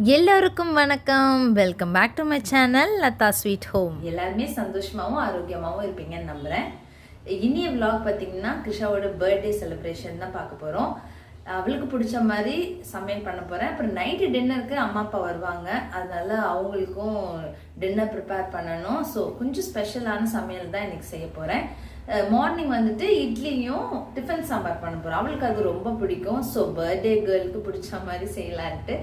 எல்லோருக்கும் வணக்கம். Welcome back to my channel Latha sweet home. எல்லாருமே சந்தோஷமாகவும் ஆரோக்கியமாகவும் இருப்பீங்கன்னு நம்புகிறேன். இனிய விலாக் பார்த்தீங்கன்னா கிருஷாவோட பர்த்டே செலிப்ரேஷன் தான் பார்க்க போகிறோம். அவளுக்கு பிடிச்ச மாதிரி சமையல் பண்ண போகிறேன். அப்புறம் நைட்டு டின்னருக்கு அம்மா அப்பா வருவாங்க, அதனால அவங்களுக்கும் டின்னர் ப்ரிப்பேர் பண்ணணும். ஸோ கொஞ்சம் ஸ்பெஷலான சமையல் தான் இன்றைக்கி செய்ய போகிறேன். மார்னிங் வந்துட்டு இட்லியும் டிஃபன் சாம்பார் பண்ண போகிறோம். அவளுக்கு அது ரொம்ப பிடிக்கும். ஸோ பர்த்டே கேர்ளுக்கு பிடிச்ச மாதிரி செய்யலான்ட்டு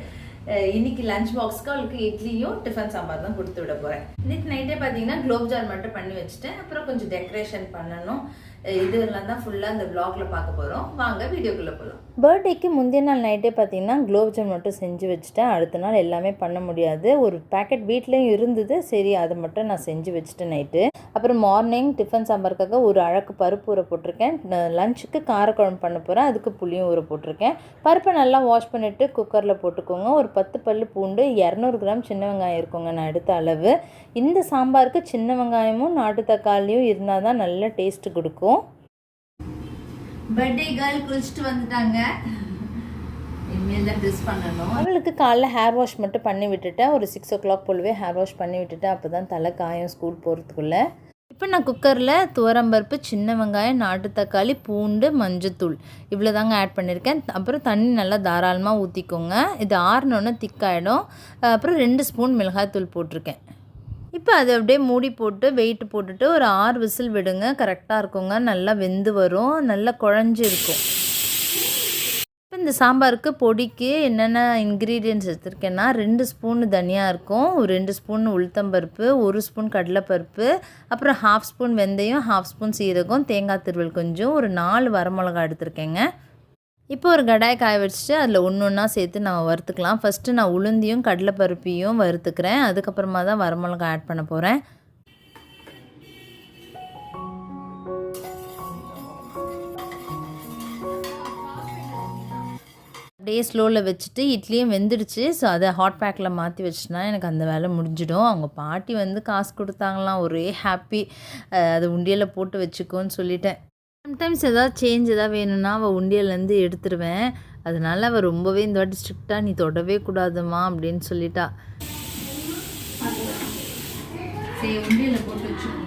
இன்னைக்கு லஞ்ச் பாக்ஸ்க்கு அவளுக்கு இட்லியும் டிஃபன் சாம்பார் தான் கொடுத்து விட போகிறேன். இன்னைக்கு நைட்டே பார்த்தீங்கன்னா குலோப் ஜான் மட்டும் பண்ணி வச்சுட்டேன். அப்புறம் கொஞ்சம் டெக்கரேஷன் பண்ணணும். இதெல்லாம் தான் ஃபுல்லாக இந்த vlogல பார்க்க போகிறோம். வாங்க வீடியோக்குள்ளே போகலாம். பர்த்டேக்கு முந்தைய நாள் நைட்டே பார்த்தீங்கன்னா குலோப் ஜான் மட்டும் செஞ்சு வச்சுட்டேன். அடுத்த நாள் எல்லாமே பண்ண முடியாது. ஒரு பேக்கெட் வீட்லேயும் இருந்தது, சரி அதை மட்டும் நான் செஞ்சு வச்சுட்டேன் நைட்டு. அப்புறம் மார்னிங் டிஃபன் சாம்பாருக்காக ஒரு அழகு பருப்பு ஊற போட்டிருக்கேன். லஞ்சுக்கு காரக்குழம்பு பண்ண போகிறேன், அதுக்கு புளியும் ஊற போட்டிருக்கேன். பருப்பை நல்லா வாஷ் பண்ணிவிட்டு குக்கரில் போட்டுக்கோங்க. ஒரு 10 பல்லு பூண்டு, 200 கிராம் சின்ன வெங்காயம் இருக்குங்க நான் எடுத்த அளவு. இந்த சாம்பாருக்கு சின்ன வெங்காயமும் நாட்டு தக்காளியும் இருந்தால் தான் நல்ல டேஸ்ட்டு கொடுக்கும். பர்த்டே கேர்ள் குளிச்சுட்டு வந்துட்டாங்க. இனிமேல் தான் ட்ரெஸ் பண்ணணும். அவளுக்கு காலைல ஹேர் வாஷ் மட்டும் பண்ணி விட்டுட்டேன். ஒரு 6 o'clock போலவே ஹேர் வாஷ் பண்ணி விட்டுட்டேன். அப்போ தான் தலை காயும் ஸ்கூல் போகிறதுக்குள்ளே. இப்போ நான் குக்கரில் துவரம்பருப்பு, சின்ன வெங்காயம், நாட்டு தக்காளி, பூண்டு, மஞ்சத்தூள் இவ்வளோ தாங்க ஆட் பண்ணியிருக்கேன். அப்புறம் தண்ணி நல்லா தாராளமாக ஊற்றிக்கோங்க. இது ஆறினோன்னு திக்காயிடும். அப்புறம் 2 ஸ்பூன் மிளகாய்த்தூள் போட்டிருக்கேன். இப்போ அதை அப்படியே மூடி போட்டு வெயிட் போட்டுட்டு ஒரு 6 விசில் விடுங்க. கரெக்டாக இருக்குங்க. நல்லா வெந்து வரும், நல்லா குழஞ்சி இருக்கும். இப்போ இந்த சாம்பாருக்கு பொடிக்கு என்னென்ன இன்க்ரீடியன்ட்ஸ் எடுத்துருக்கேன்னா 2 ஸ்பூன் தனியா இருக்கும், ஒரு 2 ஸ்பூன் உளுத்தம்பருப்பு, 1 ஸ்பூன் கடலைப்பருப்பு, அப்புறம் 1/2 ஸ்பூன் வெந்தயம், 1/2 ஸ்பூன் சீரகம், தேங்காய் திருவல் கொஞ்சம், ஒரு 4 வரமிளகா எடுத்துருக்கேங்க. இப்போ ஒரு கடாயை காய வச்சுட்டு அதில் ஒன்று ஒன்றா சேர்த்து நம்ம வறுத்துக்கலாம். ஃபஸ்ட்டு நான் உளுந்தியும் கடலைப்பருப்பையும் வறுத்துக்கிறேன். அதுக்கப்புறமா தான் வரமிளகா ஆட் பண்ண போகிறேன். அப்படியே ஸ்லோவில் வச்சுட்டு இட்லியும் வெந்துடுச்சு. ஸோ அதை ஹாட் பேக்கில் மாற்றி வச்சுனா எனக்கு அந்த வேலை முடிஞ்சிடும். அவங்க பாட்டி வந்து காசு கொடுத்தாங்களாம், ஒரே ஹாப்பி. அது உண்டியலில் போட்டு வச்சுக்கோன்னு சொல்லிட்டேன். சம்டைம்ஸ் எதாவது சேஞ்ச் எதாவது வேணும்னா அவள் உண்டியல்லேருந்து எடுத்துருவேன். அதனால அவள் ரொம்பவே இந்த வாட்டி ஸ்ட்ரிக்டாக நீ தொடவே கூடாதுமா அப்படின்னு சொல்லிட்டா. சரி உண்டியலில் போட்டு வச்சுக்கோ.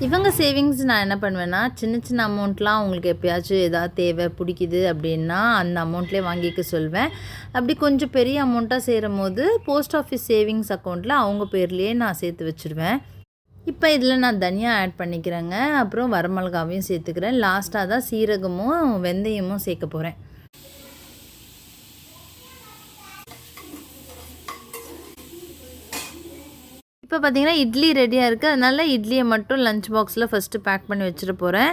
இவங்க சேவிங்ஸ் நான் என்ன பண்ணுவேன்னா சின்ன சின்ன அமௌண்ட்லாம் அவங்களுக்கு எப்போயாச்சும் எதாவது தேவை பிடிக்குது அப்படின்னா அந்த அமௌண்ட்லேயே வாங்கிக்க சொல்வேன். அப்படி கொஞ்சம் பெரிய அமௌண்ட்டாக சேரும் போது போஸ்ட் ஆஃபீஸ் சேவிங்ஸ் அக்கௌண்ட்டில் அவங்க பேர்லேயே நான் சேர்த்து வச்சுருவேன். இப்போ இதில் நான் தனியா ஆட் பண்ணிக்கிறேங்க. அப்புறம் வரமிளகாவையும் சேர்த்துக்கிறேன். லாஸ்ட்டாக தான் சீரகமும் வெந்தயமும் சேர்க்க போகிறேன். இப்போ பார்த்தீங்கன்னா இட்லி ரெடியாக இருக்குது. அதனால் இட்லியை மட்டும் லஞ்ச் பாக்ஸில் ஃபஸ்ட்டு பேக் பண்ணி வச்சுட்டு போகிறேன்.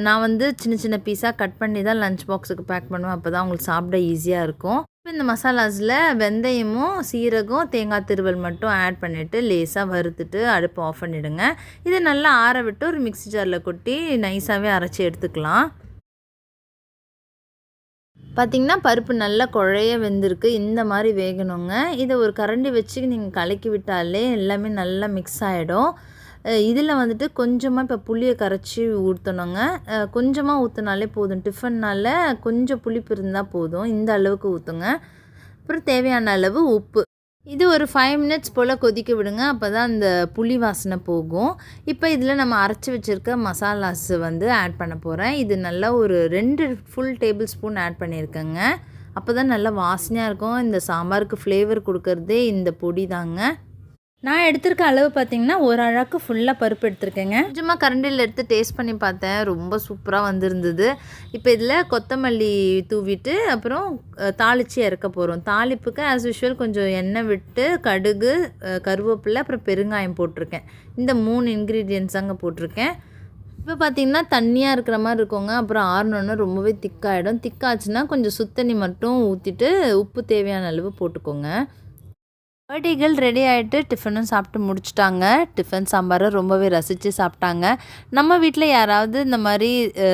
நான் வந்து சின்ன சின்ன பீஸாக கட் பண்ணி தான் லஞ்ச் பாக்ஸுக்கு பேக் பண்ணுவேன். அப்போ தான் அவங்களுக்கு சாப்பிட ஈஸியாக இருக்கும். இப்போ இந்த மசாலாஸில் வெந்தயமும் சீரகம், தேங்காய் திருவல் மட்டும் ஆட் பண்ணிவிட்டு லேசாக வறுத்துட்டு அடுப்பு ஆஃப் பண்ணிவிடுங்க. இதை நல்லா ஆற விட்டு ஒரு மிக்ஸி ஜாரில் கொட்டி நைஸாகவே அரைச்சி எடுத்துக்கலாம். பார்த்திங்கன்னா பருப்பு நல்லா குழைய வெந்திருக்கு. இந்த மாதிரி வேகணுங்க. இதை ஒரு கரண்டி வச்சு நீங்கள் கலக்கி விட்டாலே எல்லாமே நல்லா மிக்ஸ் ஆகிடும். இதில் வந்துட்டு கொஞ்சமாக இப்போ புளியை கரைச்சி ஊற்றணுங்க. கொஞ்சமாக ஊற்றினாலே போதும். டிஃபன்னால் கொஞ்சம் புளிப்பு இருந்தால் போதும். இந்த அளவுக்கு ஊற்றுங்க. அப்புறம் தேவையான அளவு உப்பு. இது ஒரு 5 மினிட்ஸ் போல் கொதிக்க விடுங்க. அப்போ தான் அந்த புளி வாசனை போகும். இப்போ இதில் நம்ம அரைச்சி வச்சுருக்க மசாலாஸ் வந்து ஆட் பண்ண போகிறேன். இது நல்லா ஒரு 2 ஃபுல் டேபிள் ஸ்பூன் ஆட் பண்ணியிருக்கேங்க. அப்போ தான் நல்லா வாசனையாக இருக்கும். இந்த சாம்பாருக்கு ஃப்ளேவர் கொடுக்கறதே இந்த பொடி தாங்க. நான் எடுத்திருக்க அளவு பார்த்திங்கன்னா ஒரு அழகு ஃபுல்லாக பருப்பு எடுத்திருக்கேங்க. கொஞ்சமாக கரண்டியில் எடுத்து டேஸ்ட் பண்ணி பார்த்தேன். ரொம்ப சூப்பராக வந்திருந்தது. இப்போ இதில் கொத்தமல்லி தூவிட்டு அப்புறம் தாளித்து இறக்க போகிறோம். தாளிப்புக்கு ஆஸ் யூஷுவல் கொஞ்சம் எண்ணெய் விட்டு கடுகு, கருவேப்பிலை, அப்புறம் பெருங்காயம் போட்டிருக்கேன். இந்த 3 இன்க்ரீடியன்ட்ஸ் அங்கே போட்டிருக்கேன். இப்போ பார்த்திங்கன்னா தண்ணியாக இருக்கிற மாதிரி இருக்குங்க. அப்புறம் ஆறணுன்னு ரொம்பவே திக்காகிடும். திக்காச்சுன்னா கொஞ்சம் சுத்தண்ணி மட்டும் ஊற்றிட்டு உப்பு தேவையான அளவு போட்டுக்கோங்க. பர்த்டேகள் ரெடி ஆகிட்டு டிஃபனும் சாப்பிட்டு முடிச்சிட்டாங்க. டிஃபன் சாம்பாரை ரொம்பவே ரசித்து சாப்பிட்டாங்க. நம்ம வீட்டில் யாராவது இந்த மாதிரி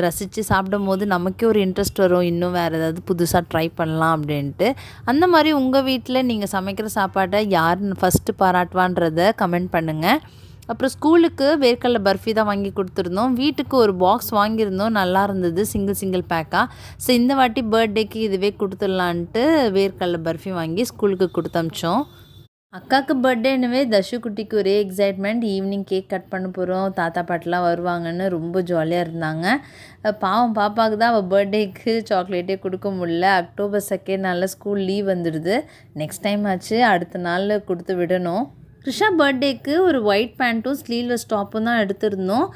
ரசித்து சாப்பிடும் போது நமக்கே ஒரு இன்ட்ரெஸ்ட் வரும், இன்னும் வேறு ஏதாவது புதுசாக ட்ரை பண்ணலாம் அப்படின்ட்டு. அந்த மாதிரி உங்கள் வீட்டில் நீங்கள் சமைக்கிற சாப்பாட்டை யார் ஃபஸ்ட்டு பாராட்டுவான்றதை கமெண்ட் பண்ணுங்கள். அப்புறம் ஸ்கூலுக்கு வேர்க்கடலை பர்ஃபி தான் வாங்கி கொடுத்துருந்தோம். வீட்டுக்கு ஒரு பாக்ஸ் வாங்கியிருந்தோம், நல்லா இருந்தது சிங்கிள் பேக்காக. ஸோ இந்த வாட்டி பர்த்டேக்கு இதுவே கொடுத்துடலான்ட்டு வேர்க்கடலை பர்ஃபி வாங்கி ஸ்கூலுக்கு கொடுத்து அனுப்பிச்சோம். அக்காவுக்கு பர்த்டேனுவே தஷு குட்டிக்கு ஒரே எக்ஸைட்மெண்ட். ஈவினிங் கேக் கட் பண்ண போகிறோம், தாத்தா பாட்டிலாம் வருவாங்கன்னு ரொம்ப ஜாலியாக இருந்தாங்க. பாவம் பாப்பாவுக்கு தான் அவள் பர்த்டேக்கு சாக்லேட்டே கொடுக்க முடியல. அக்டோபர் 2 ஸ்கூல் லீவ் வந்துடுது. நெக்ஸ்ட் டைம் ஆச்சு அடுத்த நாள் கொடுத்து விடணும். கிருஷா பர்த்டேக்கு ஒரு ஒயிட் பேண்ட்டும் ஸ்லீவ்லெஸ் டாப்பும் தான் எடுத்திருந்தோம்.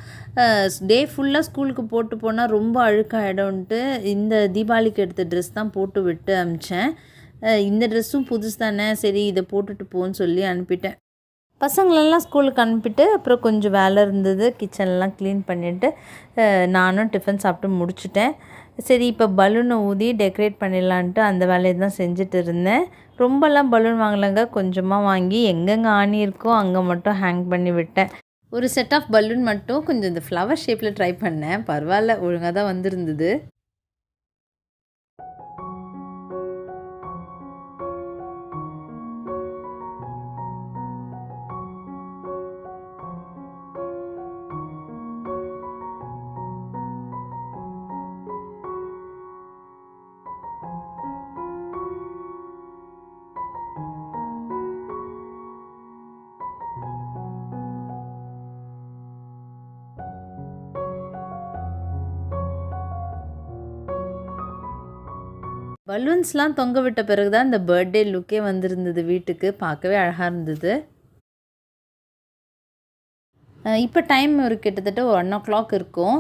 டே ஃபுல்லாக ஸ்கூலுக்கு போட்டு போனால் ரொம்ப அழுக்காகிடும்ன்ட்டு இந்த தீபாவளிக்கு எடுத்த ட்ரெஸ் தான் போட்டு விட்டு அனுப்பிச்சேன். இந்த ட்ரெஸ்ஸும் புதுசு தானே, சரி இதை போட்டுட்டு போன்னு சொல்லி அனுப்பிட்டேன். பசங்களெல்லாம் ஸ்கூலுக்கு அனுப்பிட்டு அப்புறம் கொஞ்சம் வேலை இருந்தது, கிச்சன்லாம் க்ளீன் பண்ணிவிட்டு நானும் டிஃபன் சாப்பிட்டு முடிச்சுட்டேன். சரி இப்போ பலூனை ஊதி டெக்கரேட் பண்ணிடலான்ட்டு அந்த வேலையை தான் செஞ்சுட்டு இருந்தேன். ரொம்பலாம் பலூன் வாங்கலைங்க, கொஞ்சமாக வாங்கி எங்கெங்கே ஆணி இருக்கோ அங்கே மட்டும் ஹேங் பண்ணி விட்டேன். ஒரு செட் ஆஃப் பலூன் மட்டும் கொஞ்சம் இந்த ஃப்ளவர் ஷேப்பில் ட்ரை பண்ணேன், பரவாயில்ல ஒழுங்காக தான் வந்திருந்தது. பலூன்ஸ்லாம் தொங்க விட்ட பிறகு தான் இந்த பர்த்டே லுக்கே வந்திருந்தது வீட்டுக்கு, பார்க்கவே அழகாக இருந்தது. இப்போ டைம் ஒரு கிட்டத்தட்ட 1:00 இருக்கும்.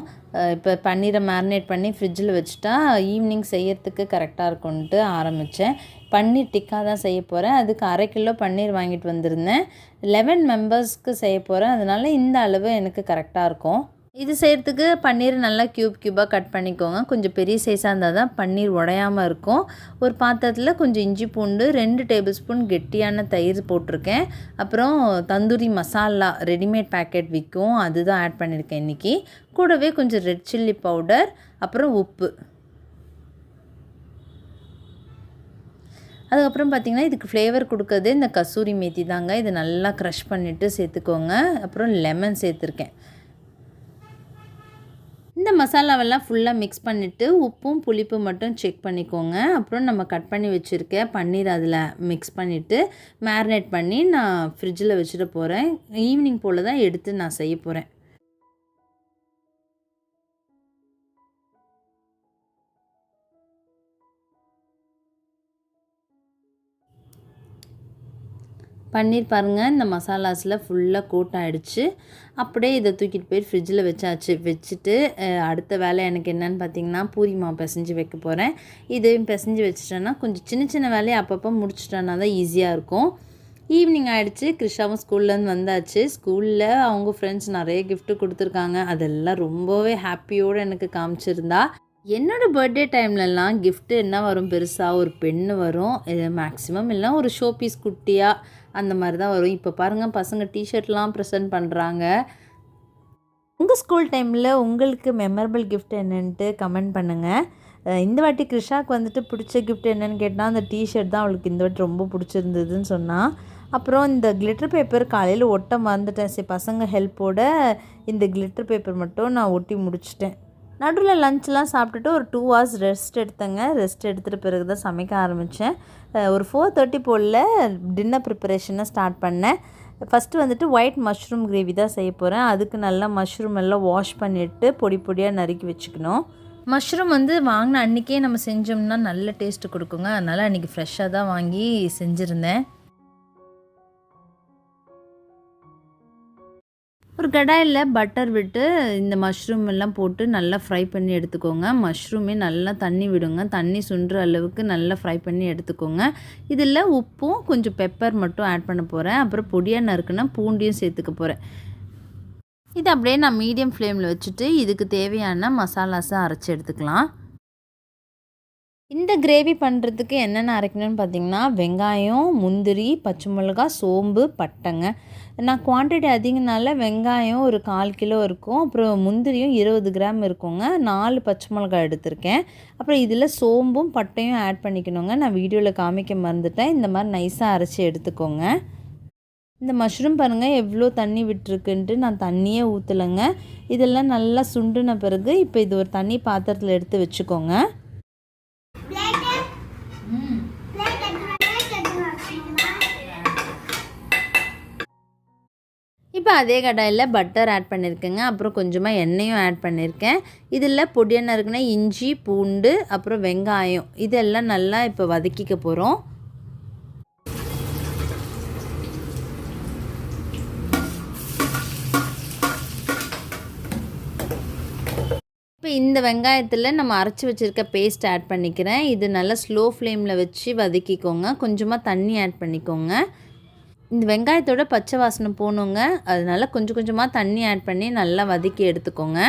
இப்போ பன்னீரை மேரினேட் பண்ணி ஃப்ரிட்ஜில் வச்சுட்டா ஈவினிங் செய்யறதுக்கு கரெக்டாக இருக்கும்ன்ட்டு ஆரம்பித்தேன். பன்னீர் டிக்கா தான் செய்ய போகிறேன். அதுக்கு 1/2 கிலோ பன்னீர் வாங்கிட்டு வந்திருந்தேன். 11 மெம்பர்ஸ்க்கு செய்ய போகிறேன், அதனால் இந்த அளவு எனக்கு கரெக்டாக இருக்கும். இது செய்கிறதுக்கு பன்னீர் நல்லா க்யூபாக கட் பண்ணிக்கோங்க. கொஞ்சம் பெரிய சைஸாக இருந்தால் தான் பன்னீர் உடையாமல் இருக்கும். ஒரு பாத்திரத்தில் கொஞ்சம் இஞ்சி பூண்டு, 2 டேபிள் ஸ்பூன் கெட்டியான தயிர் போட்டிருக்கேன். அப்புறம் தந்தூரி மசாலா ரெடிமேட் பேக்கெட் விற்கும், அதுதான் ஆட் பண்ணியிருக்கேன் இன்றைக்கி. கூடவே கொஞ்சம் ரெட் சில்லி பவுடர், அப்புறம் உப்பு. அதுக்கப்புறம் பார்த்திங்கன்னா இதுக்கு ஃப்ளேவர் கொடுக்கறது இந்த கசூரி மேத்தி தாங்க. இது நல்லா க்ரஷ் பண்ணிவிட்டு சேர்த்துக்கோங்க. அப்புறம் லெமன் சேர்த்துருக்கேன். இந்த மசாலாவெல்லாம் ஃபுல்லாக மிக்ஸ் பண்ணிவிட்டு உப்பும் புளிப்பு மட்டும் செக் பண்ணிக்கோங்க. அப்புறம் நம்ம கட் பண்ணி வச்சுருக்க பன்னீர் அதில் மிக்ஸ் பண்ணிவிட்டு மேரினேட் பண்ணி நான் ஃப்ரிட்ஜில் வச்சுட்டு போகிறேன். ஈவினிங் போல் தான் எடுத்து நான் செய்ய போகிறேன். பன்னீர் பாருங்கள் இந்த மசாலாஸில் ஃபுல்லாக கோட் ஆகிடுச்சு. அப்படியே இதை தூக்கிட்டு போய் ஃப்ரிட்ஜில் வச்சுட்டு அடுத்த வேலை எனக்கு என்னென்னு பார்த்திங்கன்னா பூரி மாவு பிசைஞ்சு வைக்க போகிறேன். இதையும் பிசைஞ்சு வச்சுட்டேன்னா கொஞ்சம் சின்ன வேலையை அப்பப்போ முடிச்சிட்டேன்னா தான் ஈஸியாக இருக்கும். ஈவினிங் ஆகிடுச்சு. கிருஷாவும் ஸ்கூல்லேருந்து வந்தாச்சு. ஸ்கூலில் அவங்க ஃப்ரெண்ட்ஸ் நிறைய கிஃப்ட்டு கொடுத்துருக்காங்க. அதெல்லாம் ரொம்பவே ஹாப்பியோடு எனக்கு காமிச்சிருந்தா. என்னோடய பர்த்டே டைம்லலாம் கிஃப்ட்டு என்ன வரும், பெருசாக ஒரு பென்னு வரும், இது மேக்ஸிமம் இல்லை ஒரு ஷோ பீஸ் குட்டியாக அந்த மாதிரி தான் வரும். இப்போ பாருங்கள் பசங்க டிஷர்ட்லாம் ப்ரெசென்ட் பண்ணுறாங்க. உங்கள் ஸ்கூல் டைமில் உங்களுக்கு மெமரபிள் கிஃப்ட் என்னென்ட்டு கமெண்ட் பண்ணுங்கள். இந்த வாட்டி கிருஷாவுக்கு வந்துட்டு பிடிச்ச கிஃப்ட் என்னென்னு கேட்டால் அந்த டிஷர்ட் தான் அவளுக்கு இந்த வாட்டி ரொம்ப பிடிச்சிருந்ததுன்னு சொன்னால். அப்புறம் இந்த கிளிட்டர் பேப்பர் காலையில் ஒட்ட மறந்துட்டேன். சரி பசங்க ஹெல்ப்போட இந்த கிளிட்டர் பேப்பர் மட்டும் நான் ஒட்டி முடிச்சிட்டேன். நடுவில் லஞ்செலாம் சாப்பிட்டுட்டு ஒரு 2 hours ரெஸ்ட் எடுத்தேங்க. ரெஸ்ட் எடுத்துகிட்ட பிறகு தான் சமைக்க ஆரம்பித்தேன். ஒரு 4:30 போல் டின்னர் ப்ரிப்பரேஷனை ஸ்டார்ட் பண்ணேன். ஃபஸ்ட்டு வந்துட்டு ஒயிட் மஷ்ரூம் கிரேவி தான் செய்ய போகிறேன். அதுக்கு நல்லா மஷ்ரூம் எல்லாம் வாஷ் பண்ணிவிட்டு பொடியாக நறுக்கி வச்சுக்கணும். மஷ்ரூம் வந்து வாங்கின அன்றைக்கே நம்ம செஞ்சோம்னா நல்ல டேஸ்ட்டு கொடுக்குங்க. அதனால் அன்றைக்கி ஃப்ரெஷ்ஷாக தான் வாங்கி செஞ்சுருந்தேன். ஒரு கடாயில் பட்டர் விட்டு இந்த மஷ்ரூம் எல்லாம் போட்டு நல்லா ஃப்ரை பண்ணி எடுத்துக்கோங்க. மஷ்ரூமே நல்லா தண்ணி விடுங்க, தண்ணி சுண்டுற அளவுக்கு நல்லா ஃப்ரை பண்ணி எடுத்துக்கோங்க. இதில் உப்பும் கொஞ்சம் பெப்பர் மட்டும் ஆட் பண்ண போகிறேன். அப்புறம் பொடியாக நறுக்குன்னா பூண்டையும் சேர்த்துக்க போகிறேன். இது அப்படியே நான் மீடியம் ஃப்ளேமில் வச்சுட்டு இதுக்கு தேவையான மசாலாஸை அரைச்சி எடுத்துக்கலாம். இந்த கிரேவி பண்ணுறதுக்கு என்னென்ன அரைக்கணும்னு பார்த்திங்கன்னா வெங்காயம், முந்திரி, பச்சை மிளகா, சோம்பு, பட்டைங்க. நான் குவான்டிட்டி அதிகனால வெங்காயம் ஒரு 1/4 கிலோ இருக்கும். அப்புறம் முந்திரியும் 20 கிராம் இருக்குங்க. 4 பச்சை மிளகா எடுத்திருக்கேன். அப்புறம் இதில் சோம்பும் பட்டையும் ஆட் பண்ணிக்கணுங்க. நான் வீடியோவில் காமிக்க மறந்துட்டேன். இந்த மாதிரி நைஸாக அரைச்சி எடுத்துக்கோங்க. இந்த மஷ்ரூம் பாருங்கள் எவ்வளோ தண்ணி விட்டுருக்குன்ட்டு நான் தண்ணியே ஊற்றலைங்க. இதெல்லாம் நல்லா சுண்டுன பிறகு இப்போ இது ஒரு தண்ணி பாத்திரத்தில் எடுத்து வச்சுக்கோங்க. இப்போ அதே கடாயில் பட்டர் ஆட் பண்ணியிருக்கேங்க. அப்புறம் கொஞ்சமாக எண்ணெயும் ஆட் பண்ணியிருக்கேன். இதில் பொடியாக நறுக்குன இஞ்சி, பூண்டு, அப்புறம் வெங்காயம் இதெல்லாம் நல்லா இப்போ வதக்கிக்க போகிறோம். இப்போ இந்த வெங்காயத்தில் நம்ம அரைச்சி வச்சுருக்க பேஸ்ட் ஆட் பண்ணிக்கிறேன். இது நல்லா ஸ்லோ ஃப்ளேமில் வச்சு வதக்கிக்கோங்க. கொஞ்சமாக தண்ணி ஆட் பண்ணிக்கோங்க. இந்த வெங்காயத்தோட பச்சை வாசனை போகணுங்க. அதனால் கொஞ்சம் கொஞ்சமாக தண்ணி ஆட் பண்ணி நல்லா வதக்கி எடுத்துக்கோங்க.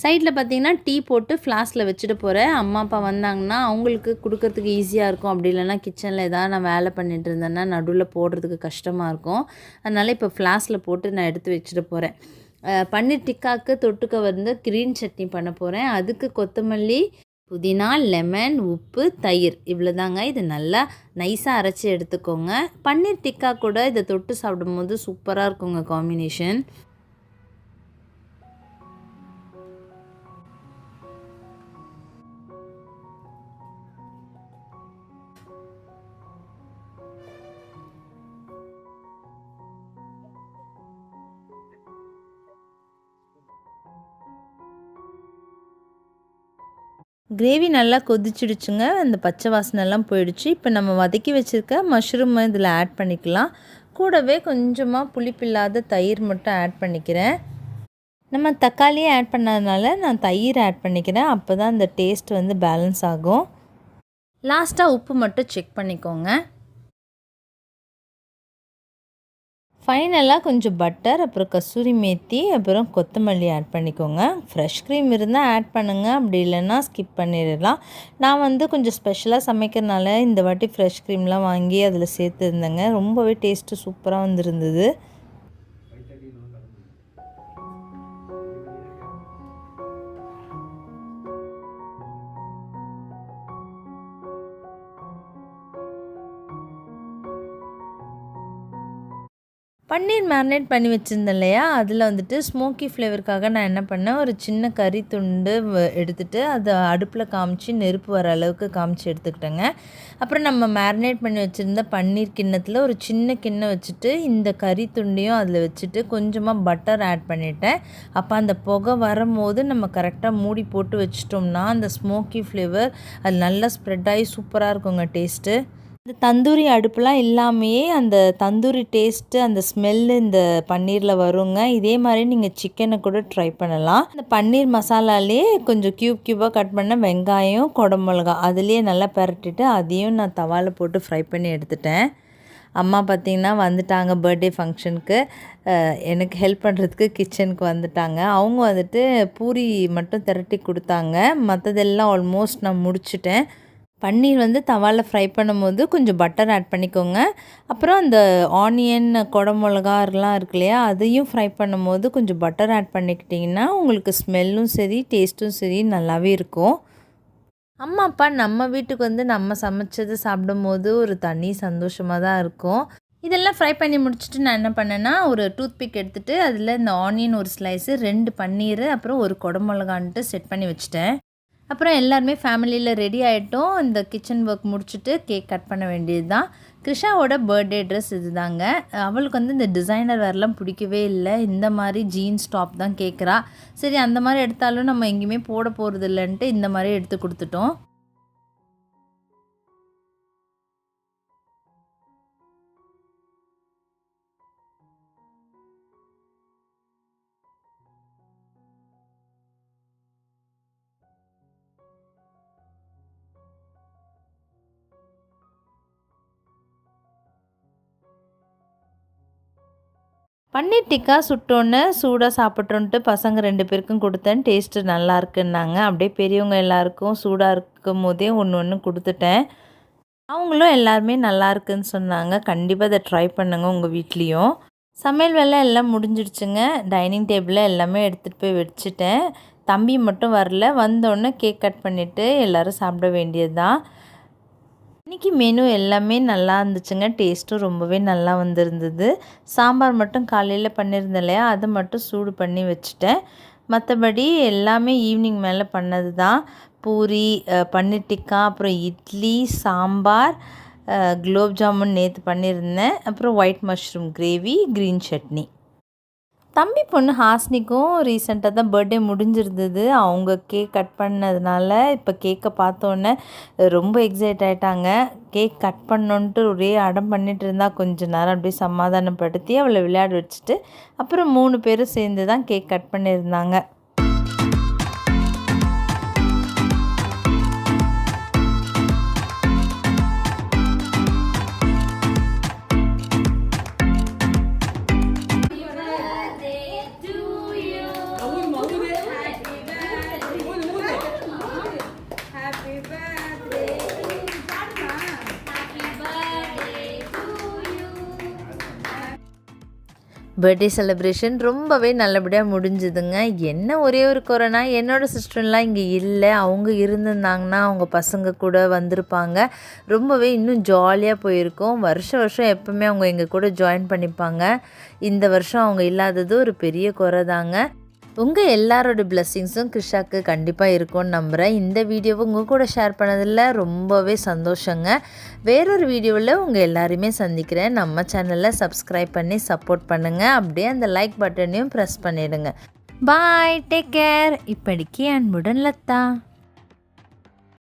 சைடில் பார்த்திங்கன்னா டீ போட்டு ஃப்ளாஸ்கில் வச்சுட்டு போகிறேன். அம்மா அப்பா வந்தாங்கன்னா அவங்களுக்கு கொடுக்கறதுக்கு ஈஸியாக இருக்கும். அப்படி இல்லைன்னா கிச்சனில் எதாவது நான் வேலை பண்ணிட்டு இருந்தேன்னா நடுவில் போடுறதுக்கு கஷ்டமாக இருக்கும். அதனால் இப்போ ஃப்ளாஸ்கில் போட்டு நான் எடுத்து வச்சுட்டு போகிறேன். பன்னீர் டிக்காவுக்கு தொட்டுக்க வந்து க்ரீன் சட்னி பண்ண போகிறேன். அதுக்கு கொத்தமல்லி, புதினா, லெமன், உப்பு, தயிர் இவ்வளோதாங்க. இது நல்லா நைஸாக அரைச்சி எடுத்துக்கோங்க. பன்னீர் டிக்கா கூட இதை தொட்டு சாப்பிடும்போது சூப்பராக இருக்குங்க காம்பினேஷன். கிரேவி நல்லா கொதிச்சிடுச்சுங்க. அந்த பச்சை வாசனைலாம் போயிடுச்சு. இப்போ நம்ம வதக்கி வச்சுருக்க மஷ்ரூமை இதில் ஆட் பண்ணிக்கலாம். கூடவே கொஞ்சமாக புளிப்பில்லாத தயிர் மட்டும் ஆட் பண்ணிக்கிறேன். நம்ம தக்காளியே ஆட் பண்ணதுனால நான் தயிர் ஆட் பண்ணிக்கிறேன். அப்போ தான் அந்த டேஸ்ட் வந்து பேலன்ஸ் ஆகும். லாஸ்ட்டாக உப்பு மட்டும் செக் பண்ணிக்கோங்க. ஃபைனலாக கொஞ்சம் பட்டர், அப்புறம் கசூரி மேத்தி, அப்புறம் கொத்தமல்லி ஆட் பண்ணிக்கோங்க. ஃப்ரெஷ் க்ரீம் இருந்தால் ஆட் பண்ணுங்கள். அப்படி இல்லைன்னா ஸ்கிப் பண்ணிடலாம். நான் வந்து கொஞ்சம் ஸ்பெஷலாக சமைக்கிறதுனால இந்த வாட்டி ஃப்ரெஷ் க்ரீம்லாம் வாங்கி அதில் சேர்த்துருந்தேங்க. ரொம்பவே டேஸ்ட்டு சூப்பராக வந்துருந்தது. பன்னீர் மேரினேட் பண்ணி வச்சுருந்தேன் இல்லையா, அதில் வந்துட்டு ஸ்மோக்கி ஃப்ளேவருக்காக நான் என்ன பண்ணேன், ஒரு சின்ன கறி துண்டு எடுத்துகிட்டு அதை அடுப்பில் காமிச்சு நெருப்பு வர அளவுக்கு காமிச்சு எடுத்துக்கிட்டேங்க. அப்புறம் நம்ம மேரினேட் பண்ணி வச்சுருந்த பன்னீர் கிண்ணத்தில் ஒரு சின்ன கிண்ணம் வச்சுட்டு இந்த கறி துண்டையும் அதில் வச்சுட்டு கொஞ்சமாக பட்டர் ஆட் பண்ணிட்டேன். அப்போ அந்த புகை வரும்போது நம்ம கரெக்டாக மூடி போட்டு வச்சிட்டோம்னா அந்த ஸ்மோக்கி ஃப்ளேவர் அது நல்லா ஸ்ப்ரெட் ஆகி சூப்பராக இருக்குங்க டேஸ்ட்டு. இந்த தந்தூரி அடுப்புலாம் இல்லாமையே அந்த தந்தூரி டேஸ்ட்டு அந்த ஸ்மெல்லு இந்த பன்னீரில் வருங்க. இதே மாதிரி நீங்கள் சிக்கனை கூட ட்ரை பண்ணலாம். இந்த பன்னீர் மசாலாலே கொஞ்சம் க்யூபாக கட் பண்ண வெங்காயம், குடமிளகா அதுலேயே நல்லா பரட்டிட்டு அதையும் நான் தவாவில் போட்டு ஃப்ரை பண்ணி எடுத்துட்டேன். அம்மா பார்த்திங்கன்னா வந்துட்டாங்க பர்த்டே ஃபங்க்ஷனுக்கு. எனக்கு ஹெல்ப் பண்ணுறதுக்கு கிச்சனுக்கு வந்துட்டாங்க. அவங்க வந்துட்டு பூரி மட்டும் திரட்டி கொடுத்தாங்க. மற்றதெல்லாம் ஆல்மோஸ்ட் நான் முடிச்சிட்டேன். பன்னீர் வந்து தவாவில் ஃப்ரை பண்ணும்போது கொஞ்சம் பட்டர் ஆட் பண்ணிக்கோங்க. அப்புறம் அந்த ஆனியன், குடமிளகாலாம் இருக்கு இல்லையா, அதையும் ஃப்ரை பண்ணும்போது கொஞ்சம் பட்டர் ஆட் பண்ணிக்கிட்டிங்கன்னா உங்களுக்கு ஸ்மெல்லும் சரி டேஸ்ட்டும் சரி நல்லாவே இருக்கும். அம்மா அப்பா நம்ம வீட்டுக்கு வந்து நம்ம சமைச்சது சாப்பிடும்போது ஒரு தனி சந்தோஷமாக தான் இருக்கும். இதெல்லாம் ஃப்ரை பண்ணி முடிச்சுட்டு நான் என்ன பண்ணேன்னா ஒரு டூத்பிக் எடுத்துகிட்டு அதில் இந்த ஆனியன் ஒரு ஸ்லைஸு, 2 பன்னீர், அப்புறம் ஒரு குடமிளகான்ட்டு செட் பண்ணி வச்சுட்டேன். அப்புறம் எல்லாருமே ஃபேமிலியில் ரெடி ஆகிட்டோம். இந்த கிச்சன் ஒர்க் முடிச்சுட்டு கேக் கட் பண்ண வேண்டியது தான். கிருஷாவோட பர்த்டே ட்ரெஸ் இது தாங்க. அவளுக்கு வந்து இந்த டிசைனர் வேர்லாம் பிடிக்கவே இல்லை. இந்த மாதிரி ஜீன்ஸ் டாப் தான் கேட்குறா. சரி அந்த மாதிரி எடுத்தாலும் நம்ம எங்கேயுமே போட போகிறது இல்லைன்ட்டு இந்த மாதிரி எடுத்து கொடுத்துட்டோம். பன்னீர் டிக்கா சுட்டோன்னு சூடாக சாப்பிட்றோன்ட்டு பசங்க 2 பேருக்கும் கொடுத்தேன். டேஸ்ட்டு நல்லா இருக்குன்னாங்க. அப்படியே பெரியவங்க எல்லாருக்கும் சூடாக இருக்கும் போதே ஒன்று கொடுத்துட்டேன். அவங்களும் எல்லாருமே நல்லா இருக்குன்னு சொன்னாங்க. கண்டிப்பாக இதை ட்ரை பண்ணுங்கள் உங்கள் வீட்லேயும். சமையல் வேலை எல்லாம் முடிஞ்சிடுச்சுங்க. டைனிங் டேபிளில் எல்லாமே எடுத்துகிட்டு போய் வச்சுட்டேன். தம்பி மட்டும் வரல. வந்தோடனே கேக் கட் பண்ணிவிட்டு எல்லோரும் சாப்பிட வேண்டியது தான். இன்றைக்கி மெனு எல்லாமே நல்லா இருந்துச்சுங்க. டேஸ்ட்டும் ரொம்பவே நல்லா வந்திருந்தது. சாம்பார் மட்டும் காலையில் பண்ணியிருந்தேன் இல்லையா, அதை மட்டும் சூடு பண்ணி வச்சுட்டேன். மற்றபடி எல்லாமே ஈவினிங் மேலே பண்ணது தான். பூரி, பன்னீர் டிக்கா, அப்புறம் இட்லி, சாம்பார், குலோப் ஜாமுன் நேற்று பண்ணியிருந்தேன். அப்புறம் white mushroom gravy, green chutney. தம்பி பொண்ணு ஹாஸ்னிக்கும் ரீசெண்டாக தான் பர்த்டே முடிஞ்சிருந்தது. அவங்க கேக் கட் பண்ணதுனால இப்போ கேக்கை பார்த்தோன்னே ரொம்ப எக்ஸைட் ஆகிட்டாங்க. கேக் கட் பண்ணோன்ட்டு ஒரே அடம் பண்ணிகிட்டு இருந்தா. கொஞ்சம் நேரம் அப்படியே சமாதானப்படுத்தி அவளை விளையாட வச்சுட்டு அப்புறம் 3 பேரும் சேர்ந்து தான் கேக் கட் பண்ணியிருந்தாங்க. பர்த்டே செலிப்ரேஷன் ரொம்பவே நல்லபடியாக முடிஞ்சுதுங்க. என்ன ஒரே ஒரு குறைனா, என்னோடய சிஸ்டர்லாம் இங்கே இல்லை. அவங்க இருந்திருந்தாங்கன்னா அவங்க பசங்க கூட வந்திருப்பாங்க. ரொம்பவே இன்னும் ஜாலியாக போயிருக்கோம். வருஷம் எப்போவுமே அவங்க எங்கள் கூட ஜாயின் பண்ணிப்பாங்க. இந்த வருஷம் அவங்க இல்லாதது ஒரு பெரிய குறை தாங்க. உங்கள் எல்லாரோட பிளெஸ்ஸிங்ஸும் கிருஷாக்கு கண்டிப்பாக இருக்கும்னு நம்புகிறேன். இந்த வீடியோவை உங்கள் கூட ஷேர் பண்ணதில் ரொம்பவே சந்தோஷங்க. வேறொரு வீடியோவில் உங்கள் எல்லாருமே சந்திக்கிறேன். நம்ம சேனலில் சப்ஸ்கிரைப் பண்ணி சப்போர்ட் பண்ணுங்கள். அப்படியே அந்த லைக் பட்டனையும் ப்ரெஸ் பண்ணிவிடுங்க. பாய், டேக் கேர். இப்படிக்கு அன்புடன் லதா.